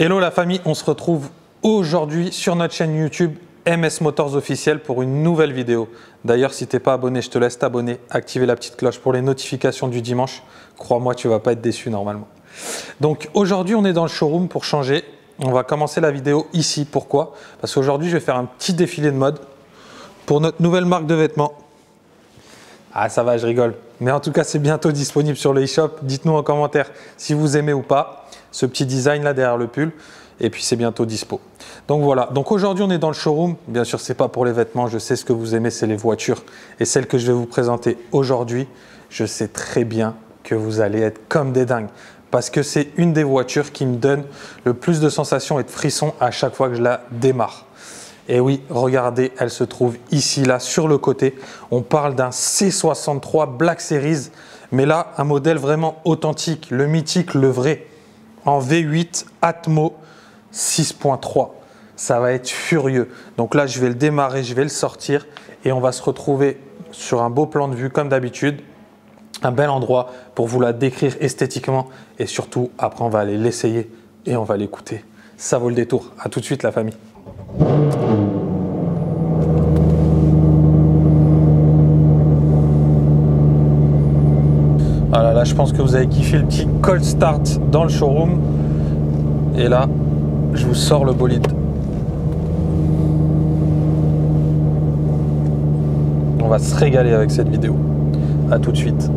Hello la famille, on se retrouve aujourd'hui sur notre chaîne YouTube MS Motors Officiel pour une nouvelle vidéo. D'ailleurs, si tu n'es pas abonné, je te laisse t'abonner, activer la petite cloche pour les notifications du dimanche. Crois-moi, tu ne vas pas être déçu normalement. Donc aujourd'hui, on est dans le showroom pour changer. On va commencer la vidéo ici. Pourquoi? Parce qu'aujourd'hui, je vais faire un petit défilé de mode pour notre nouvelle marque de vêtements. Ah, ça va, je rigole. Mais en tout cas, c'est bientôt disponible sur le e-shop. Dites-nous en commentaire si vous aimez ou pas ce petit design là derrière le pull. Et puis, c'est bientôt dispo. Donc voilà. Donc aujourd'hui, on est dans le showroom. Bien sûr, c'est pas pour les vêtements. Je sais ce que vous aimez, c'est les voitures. Et celle que je vais vous présenter aujourd'hui, je sais très bien que vous allez être comme des dingues. Parce que c'est une des voitures qui me donne le plus de sensations et de frissons à chaque fois que je la démarre. Et oui, regardez, elle se trouve ici, là, sur le côté. On parle d'un C63 Black Series, mais là, un modèle vraiment authentique, le mythique, le vrai, en V8 Atmo 6.3. Ça va être furieux. Donc là, je vais le démarrer, je vais le sortir et on va se retrouver sur un beau plan de vue comme d'habitude. Un bel endroit pour vous la décrire esthétiquement et surtout, après, on va aller l'essayer et on va l'écouter. Ça vaut le détour. À tout de suite, la famille. Voilà, là je pense que vous avez kiffé le petit cold start dans le showroom. Et là, je vous sors le bolide. On va se régaler avec cette vidéo. À tout de suite.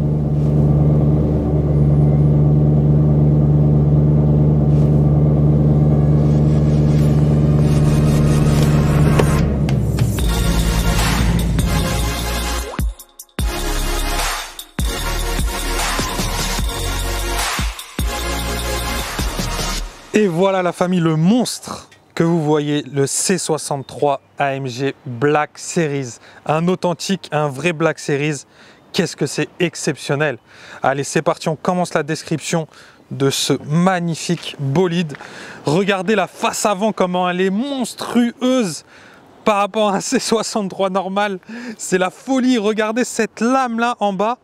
Et voilà la famille, le monstre que vous voyez, le C63 AMG Black Series. Un authentique, un vrai Black Series. Qu'est-ce que c'est exceptionnel. Allez, c'est parti, on commence la description de ce magnifique bolide. Regardez la face avant, comment elle est monstrueuse par rapport à un C63 normal. C'est la folie. Regardez cette lame-là en bas.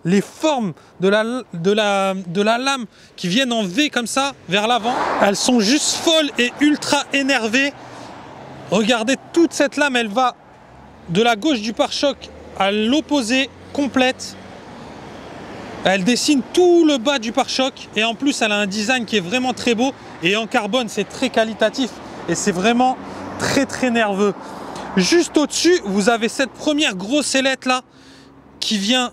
Les formes de la lame qui viennent en V comme ça vers l'avant, elles sont juste folles et ultra énervées. Regardez, toute cette lame, elle va de la gauche du pare-choc à l'opposé complète. Elle dessine tout le bas du pare-choc et en plus elle a un design qui est vraiment très beau et en carbone, c'est très qualitatif et c'est vraiment très nerveux. Juste au-dessus, vous avez cette première grosse ailette là qui vient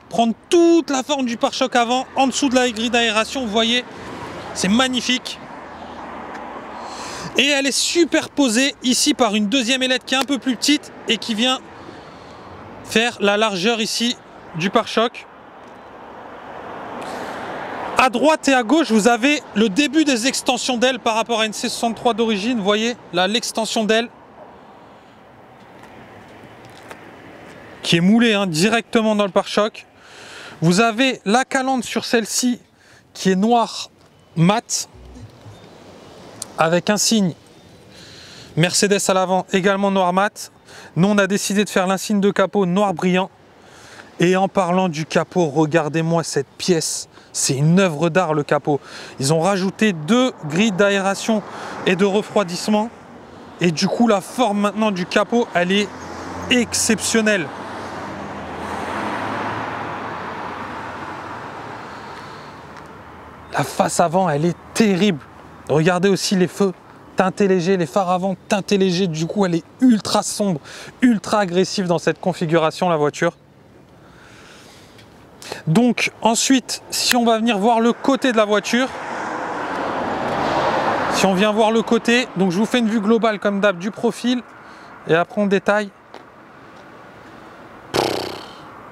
prendre toute la forme du pare-choc avant, en dessous de la grille d'aération, vous voyez, c'est magnifique. Et elle est superposée ici par une deuxième ailette qui est un peu plus petite et qui vient faire la largeur ici du pare-choc. À droite et à gauche, vous avez le début des extensions d'ailes par rapport à une C63 d'origine. Vous voyez, là, l'extension d'aile qui est moulée directement dans le pare-choc. Vous avez la calandre sur celle-ci qui est noire mat avec un signe Mercedes à l'avant également noir mat. Nous on a décidé de faire l'insigne de capot noir brillant. Et en parlant du capot, regardez-moi cette pièce. C'est une œuvre d'art le capot. Ils ont rajouté 2 grilles d'aération et de refroidissement. Et du coup la forme maintenant du capot, elle est exceptionnelle. La face avant, elle est terrible. Regardez aussi les feux teintés légers, les phares avant teintés légers. Du coup, elle est ultra sombre, ultra agressive dans cette configuration, la voiture. Donc, ensuite, si on va venir voir le côté de la voiture, si on vient voir le côté, donc je vous fais une vue globale comme d'hab du profil et après on détaille.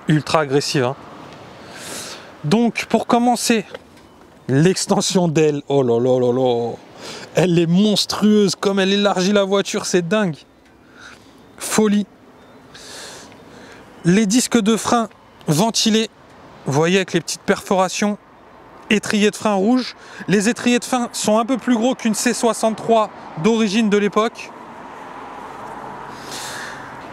Ultra agressive, hein. Donc, pour commencer, l'extension d'aile, oh là là là là, elle est monstrueuse, comme elle élargit la voiture, c'est dingue. Folie. Les disques de frein ventilés, vous voyez avec les petites perforations, étriers de frein rouge. Les étriers de frein sont un peu plus gros qu'une C63 d'origine de l'époque.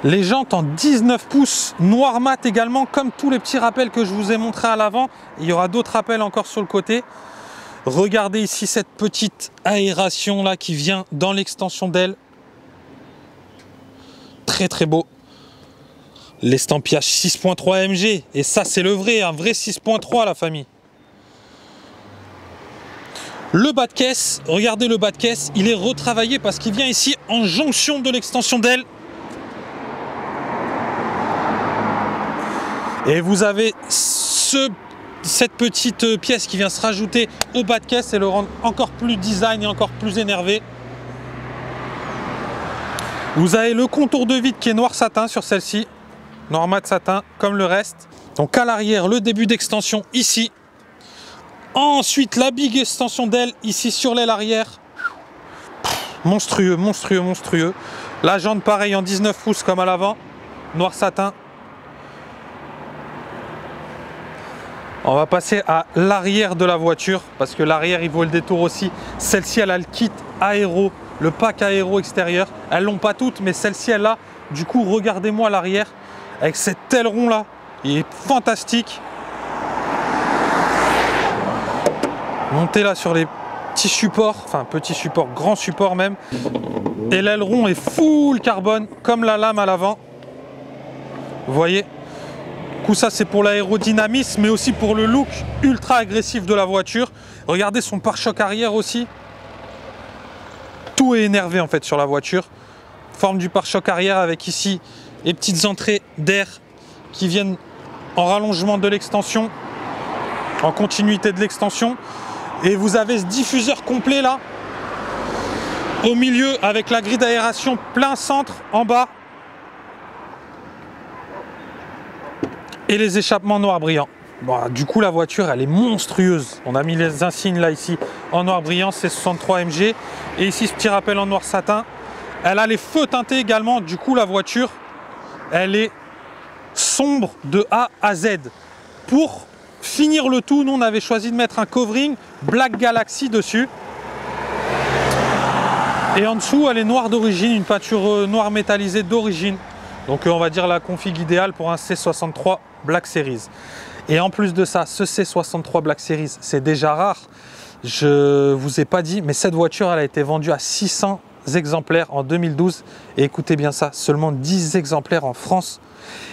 Les jantes en 19 pouces, noir mat également, comme tous les petits rappels que je vous ai montrés à l'avant. Il y aura d'autres rappels encore sur le côté. Regardez ici cette petite aération là qui vient dans l'extension d'aile. Très très beau. L'estampillage 6.3 AMG. Et ça c'est le vrai, un vrai 6.3 la famille. Le bas de caisse, regardez le bas de caisse, il est retravaillé parce qu'il vient ici en jonction de l'extension d'aile. Et vous avez cette petite pièce qui vient se rajouter au bas de caisse et le rendre encore plus design et encore plus énervé. Vous avez le contour de vide qui est noir satin sur celle-ci, noir mat satin comme le reste. Donc à l'arrière, le début d'extension ici. Ensuite la big extension d'aile ici sur l'aile arrière. Monstrueux, monstrueux, monstrueux. La jante pareil en 19 pouces comme à l'avant, noir satin. On va passer à l'arrière de la voiture parce que l'arrière il vaut le détour aussi. Celle-ci elle a le kit aéro, le pack aéro extérieur. Elles l'ont pas toutes mais celle-ci elle a. Du coup regardez-moi l'arrière avec cet aileron là. Il est fantastique. Montez là sur les petits supports, enfin petits supports, grands supports même. Et l'aileron est full carbone comme la lame à l'avant. Vous voyez ? Du coup, ça c'est pour l'aérodynamisme mais aussi pour le look ultra agressif de la voiture. Regardez son pare-choc arrière aussi. Tout est énervé en fait sur la voiture. Forme du pare-choc arrière avec ici les petites entrées d'air qui viennent en rallongement de l'extension, en continuité de l'extension. Et vous avez ce diffuseur complet là, au milieu avec la grille d'aération plein centre en bas. Et les échappements noirs brillants. Bon, du coup la voiture elle est monstrueuse. On a mis les insignes là ici en noir brillant, c'est 63 MG. Et ici ce petit rappel en noir satin. Elle a les feux teintés également. Du coup la voiture elle est sombre de A à Z. Pour finir le tout, nous on avait choisi de mettre un covering Black Galaxy dessus. Et en dessous elle est noire d'origine, une peinture noire métallisée d'origine. Donc on va dire la config idéale pour un C63 Black Series. Et en plus de ça, ce C63 Black Series, c'est déjà rare. Je vous ai pas dit, mais cette voiture, elle a été vendue à 600 exemplaires en 2012. Et écoutez bien ça, seulement 10 exemplaires en France.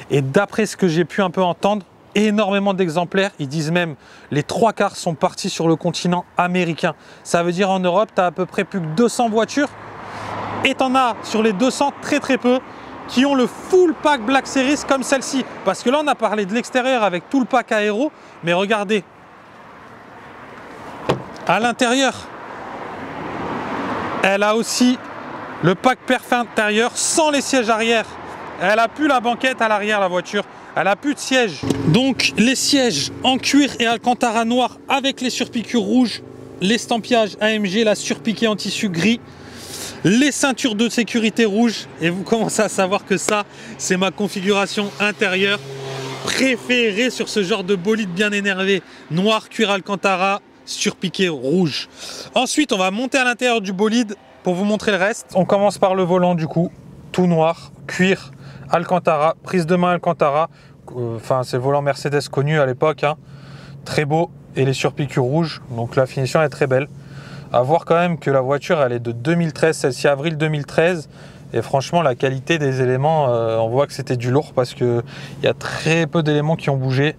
Et d'après ce que j'ai pu un peu entendre, énormément d'exemplaires. Ils disent même les 3/4 sont partis sur le continent américain. Ça veut dire en Europe, tu as à peu près plus que 200 voitures. Et tu en as sur les 200 très très peu qui ont le full pack Black Series comme celle-ci. Parce que là, on a parlé de l'extérieur avec tout le pack aéro. Mais regardez, à l'intérieur, elle a aussi le pack perf intérieur sans les sièges arrière. Elle a plus la banquette à l'arrière, la voiture. Elle a plus de sièges. Donc, les sièges en cuir et alcantara noir avec les surpiqûres rouges, l'estampillage AMG, la surpiquée en tissu gris. Les ceintures de sécurité rouges, et vous commencez à savoir que ça, c'est ma configuration intérieure préférée sur ce genre de bolide bien énervé. Noir, cuir alcantara, surpiqué rouge. Ensuite, on va monter à l'intérieur du bolide pour vous montrer le reste. On commence par le volant du coup, tout noir, cuir, alcantara, prise de main alcantara. Enfin, c'est le volant Mercedes connu à l'époque, hein. Très beau, et les surpiqûres rouges. Donc la finition est très belle. À voir quand même que la voiture elle est de 2013, celle-ci avril 2013 et franchement la qualité des éléments on voit que c'était du lourd parce que il y a très peu d'éléments qui ont bougé.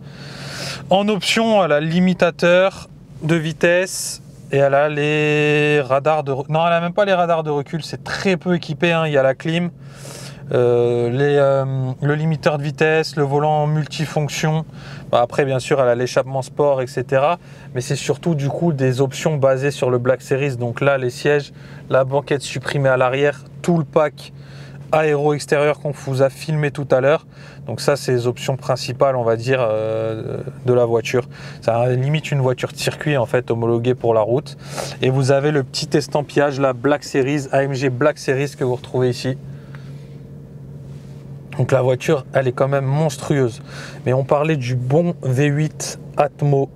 En option elle a l'imitateur de vitesse et elle a les radars de... Non, elle a même pas les radars de recul, c'est très peu équipé, hein. Il y a la clim, le limiteur de vitesse, le volant multifonction. Bah après bien sûr elle a l'échappement sport, etc. Mais c'est surtout du coup des options basées sur le Black Series. Donc là les sièges, la banquette supprimée à l'arrière, tout le pack aéro extérieur qu'on vous a filmé tout à l'heure. Donc ça c'est les options principales on va dire de la voiture. Ça limite une voiture de circuit en fait homologuée pour la route. Et vous avez le petit estampillage la Black Series, AMG Black Series que vous retrouvez ici. Donc la voiture, elle est quand même monstrueuse. Mais on parlait du bon V8 Atmo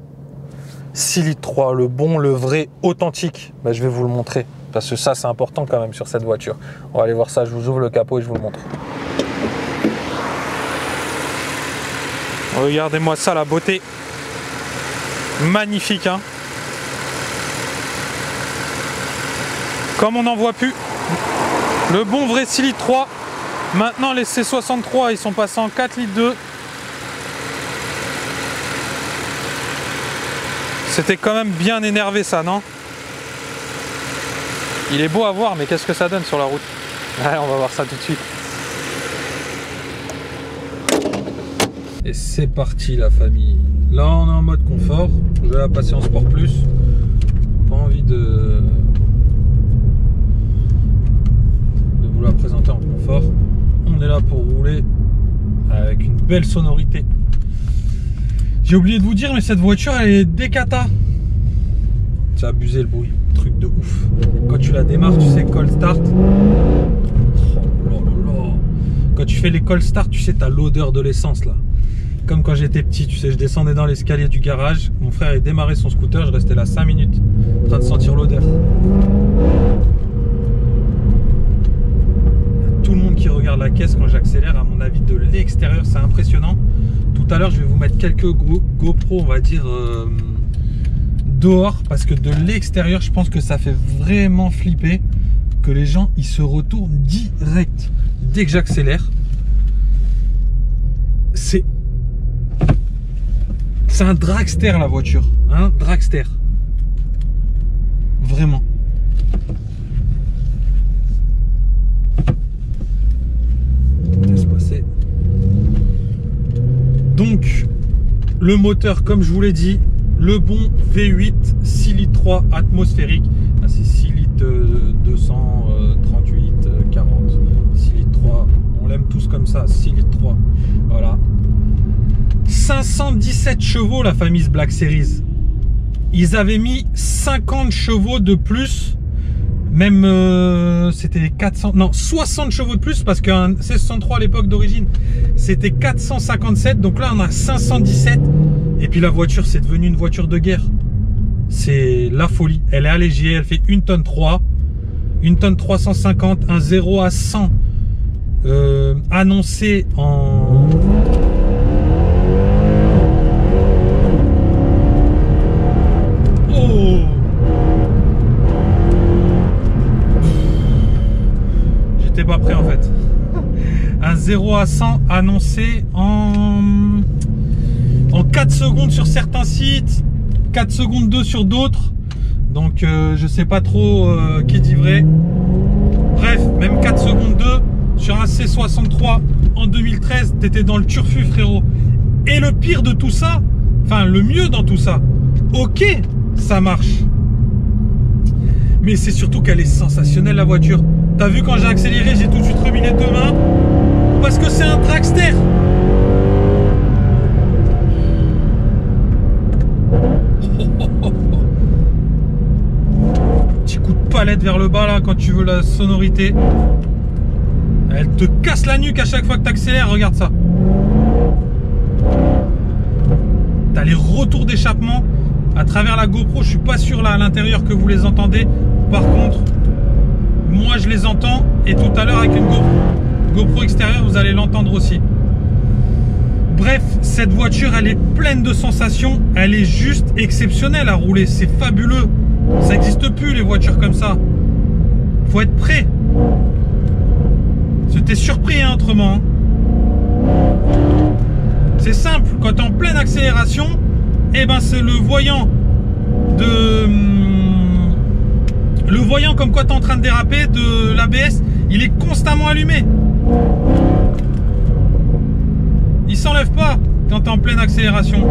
6 litres 3, le bon, le vrai, authentique. Ben, je vais vous le montrer, parce que ça, c'est important quand même sur cette voiture. On va aller voir ça, je vous ouvre le capot et je vous le montre. Regardez-moi ça, la beauté. Magnifique, hein. Comme on n'en voit plus, le bon vrai 6 litres 3. Maintenant les C63 ils sont passés en 4 litres 2. C'était quand même bien énervé ça, non? Il est beau à voir, mais qu'est-ce que ça donne sur la route? Ouais, on va voir ça tout de suite. Et c'est parti la famille. Là on est en mode confort. Je vais la passer en Sport Plus. Pas envie de vous la présenter en confort. On est là pour rouler avec une belle sonorité. J'ai oublié de vous dire, mais cette voiture elle est décata. C'est abusé le bruit, truc de ouf. Quand tu la démarres, tu sais, call start. Oh là là. Quand tu fais les call start, tu sais, t'as l'odeur de l'essence là. Comme quand j'étais petit, tu sais, je descendais dans l'escalier du garage. Mon frère a démarré son scooter, je restais là 5 minutes en train de sentir l'odeur. Tout le monde qui regarde la caisse quand j'accélère, à mon avis, de l'extérieur, c'est impressionnant. Tout à l'heure, je vais vous mettre quelques GoPro, on va dire, dehors, parce que de l'extérieur, je pense que ça fait vraiment flipper, que les gens, ils se retournent direct. Dès que j'accélère, c'est un dragster, la voiture, hein, dragster. Vraiment. Laisse passer. Donc, le moteur, comme je vous l'ai dit, le bon V8 6 litres 3 atmosphérique. Ah, c'est 6 litres 238 40. 6 litres 3. On l'aime tous comme ça, 6 litres 3. Voilà. 517 chevaux, la famille Black Series. Ils avaient mis 50 chevaux de plus. Même c'était 400, non, 60 chevaux de plus, parce qu'un C63 à l'époque d'origine c'était 457, donc là on a 517. Et puis la voiture, c'est devenu une voiture de guerre. C'est la folie. Elle est allégée, elle fait 1 tonne 3, 1 tonne 350, un 0 à 100 annoncé en... Oh, j'étais pas prêt en fait. Un 0 à 100 annoncé en 4 secondes sur certains sites, 4 secondes 2 sur d'autres. Donc je sais pas trop qui dit vrai. Bref, même 4 secondes 2 sur un C63 en 2013, t'étais dans le turfu, frérot. Et le pire de tout ça, enfin le mieux dans tout ça, ok, ça marche, mais c'est surtout qu'elle est sensationnelle la voiture. T'as vu, quand j'ai accéléré, j'ai tout de suite remis les deux mains, parce que c'est un dragster. Petit coup de palette vers le bas là quand tu veux la sonorité. Elle te casse la nuque à chaque fois que tu accélères, regarde ça. T'as les retours d'échappement à travers la GoPro, je suis pas sûr là à l'intérieur que vous les entendez. Par contre, moi je les entends, et tout à l'heure avec une GoPro extérieure, vous allez l'entendre aussi. Bref, cette voiture, elle est pleine de sensations, elle est juste exceptionnelle à rouler, c'est fabuleux. Ça n'existe plus les voitures comme ça. Faut être prêt. C'était surpris hein, autrement. C'est simple, quand tu es en pleine accélération, eh ben c'est le voyant comme quoi tu es en train de déraper de l'ABS, il est constamment allumé. Il s'enlève pas quand tu es en pleine accélération.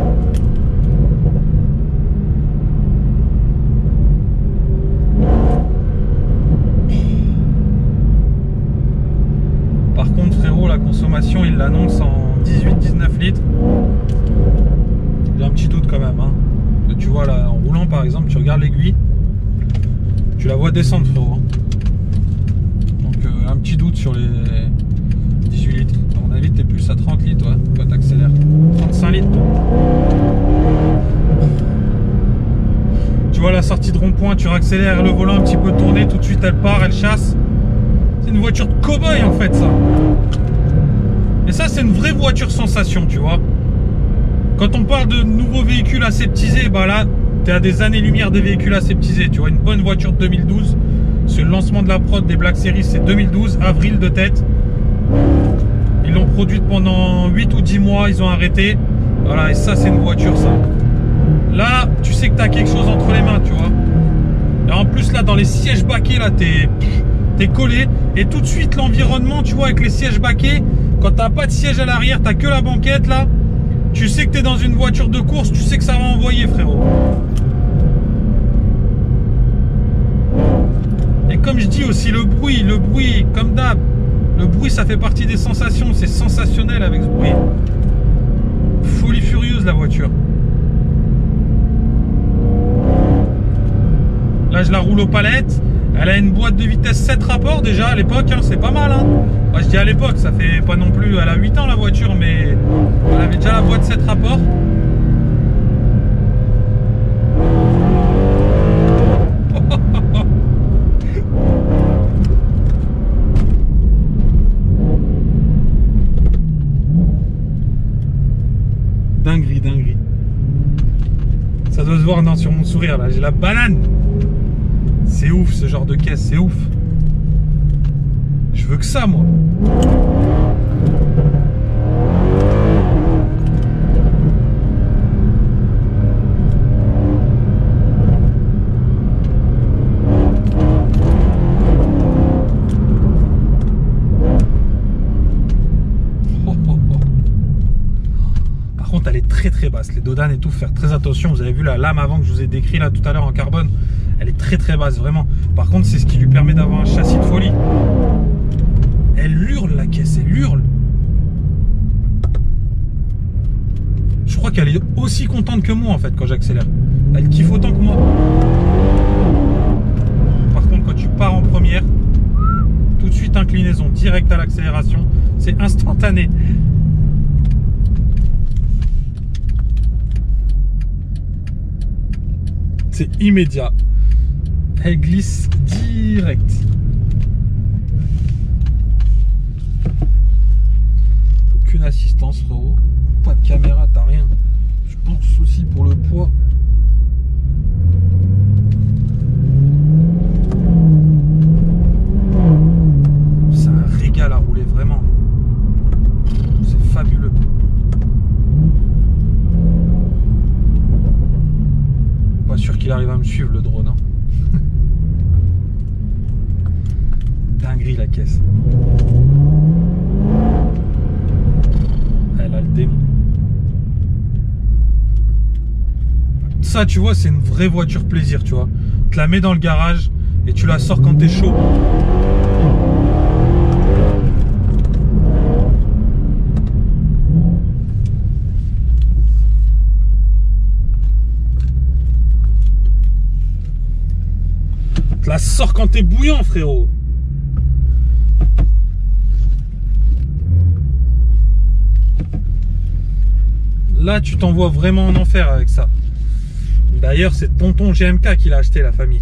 Par contre frérot, la consommation il l'annonce en 18-19 litres. J'ai un petit doute quand même hein. Tu vois là, en roulant par exemple, tu regardes l'aiguille, tu la vois descendre frérot. Donc un petit doute sur les 18 litres. À mon avis t'es plus à 30 litres ouais, quand tu accélères. 35 litres. Tu vois la sortie de rond-point, tu réaccélères, le volant un petit peu tourné, tout de suite elle part, elle chasse. C'est une voiture de cow-boy en fait ça. Et ça c'est une vraie voiture sensation, tu vois. Quand on parle de nouveaux véhicules aseptisés, bah là t'es à des années-lumière des véhicules aseptisés. Tu vois, une bonne voiture de 2012 Parce que le lancement de la prod des Black Series, c'est 2012, avril de tête. Ils l'ont produite pendant 8 ou 10 mois, ils ont arrêté. Voilà, et ça, c'est une voiture, ça. Là, tu sais que tu as quelque chose entre les mains, tu vois. Et en plus, là, dans les sièges baquets, là, t'es collé. Et tout de suite, l'environnement, tu vois, avec les sièges baquets, quand t'as pas de siège à l'arrière, t'as que la banquette, là. Tu sais que t'es dans une voiture de course, tu sais que ça va envoyer, frérot. Et comme je dis aussi, le bruit, comme d'hab. Le bruit, ça fait partie des sensations. C'est sensationnel avec ce bruit. Folie furieuse, la voiture. Là, je la roule aux palettes. Elle a une boîte de vitesse 7 rapports déjà à l'époque. Hein, c'est pas mal. Hein. Bah, je dis à l'époque, ça fait pas non plus... Elle a 8 ans la voiture, mais elle avait déjà la boîte 7 rapports. Dinguerie, dinguerie. Ça doit se voir non, sur mon sourire là, j'ai la banane. C'est ouf ce genre de caisse, c'est ouf. Je veux que ça moi. Elle est très très basse, les dodanes et tout, faire très attention. Vous avez vu la lame avant que je vous ai décrit là tout à l'heure en carbone, elle est très très basse vraiment. Par contre c'est ce qui lui permet d'avoir un châssis de folie. Elle hurle la caisse, elle hurle. Je crois qu'elle est aussi contente que moi en fait quand j'accélère. Elle kiffe autant que moi. Par contre quand tu pars en première, tout de suite inclinaison, direct à l'accélération, c'est instantané. C'est immédiat. Elle glisse direct. Aucune assistance, frérot. Pas de caméra, t'as rien. Je pense aussi pour le poids. C'est un régal à rouler, vraiment. C'est fabuleux. Pas sûr qu'il arrive à me suivre le drone. Hein. Dinguerie la caisse. Elle a le démon. Ça tu vois c'est une vraie voiture plaisir tu vois. Tu la mets dans le garage et tu la sors quand t'es chaud. Tu la sors quand t'es bouillant, frérot. Là, tu t'envoies vraiment en enfer avec ça. D'ailleurs, c'est tonton GMK qui l'a acheté, la famille.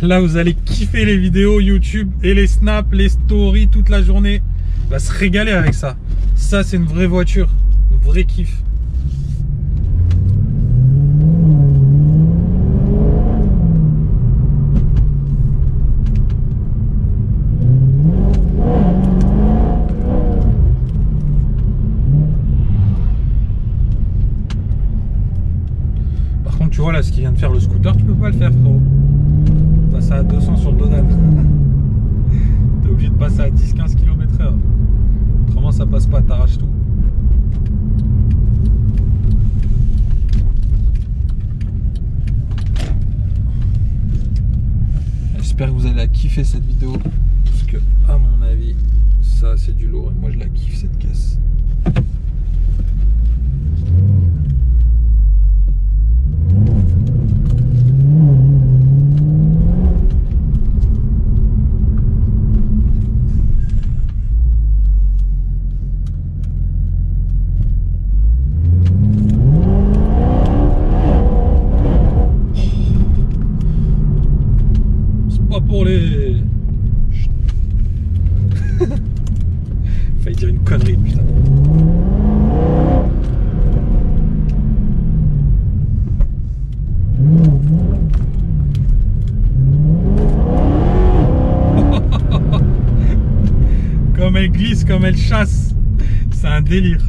Là, vous allez kiffer les vidéos YouTube et les snaps, les stories toute la journée. Il va se régaler avec ça. Ça, c'est une vraie voiture. Un vrai kiff. Tu vois là ce qui vient de faire le scooter, tu peux pas le faire frérot. Passer à 200 sur le Dodan. T'es obligé de passer à 10-15 km/h. Autrement ça passe pas, t'arraches tout. J'espère que vous allez la kiffer cette vidéo. Parce que à mon avis, ça c'est du lourd et moi je la kiffe cette caisse. Pour les... Failli dire une connerie, putain. comme elle chasse. C'est un délire.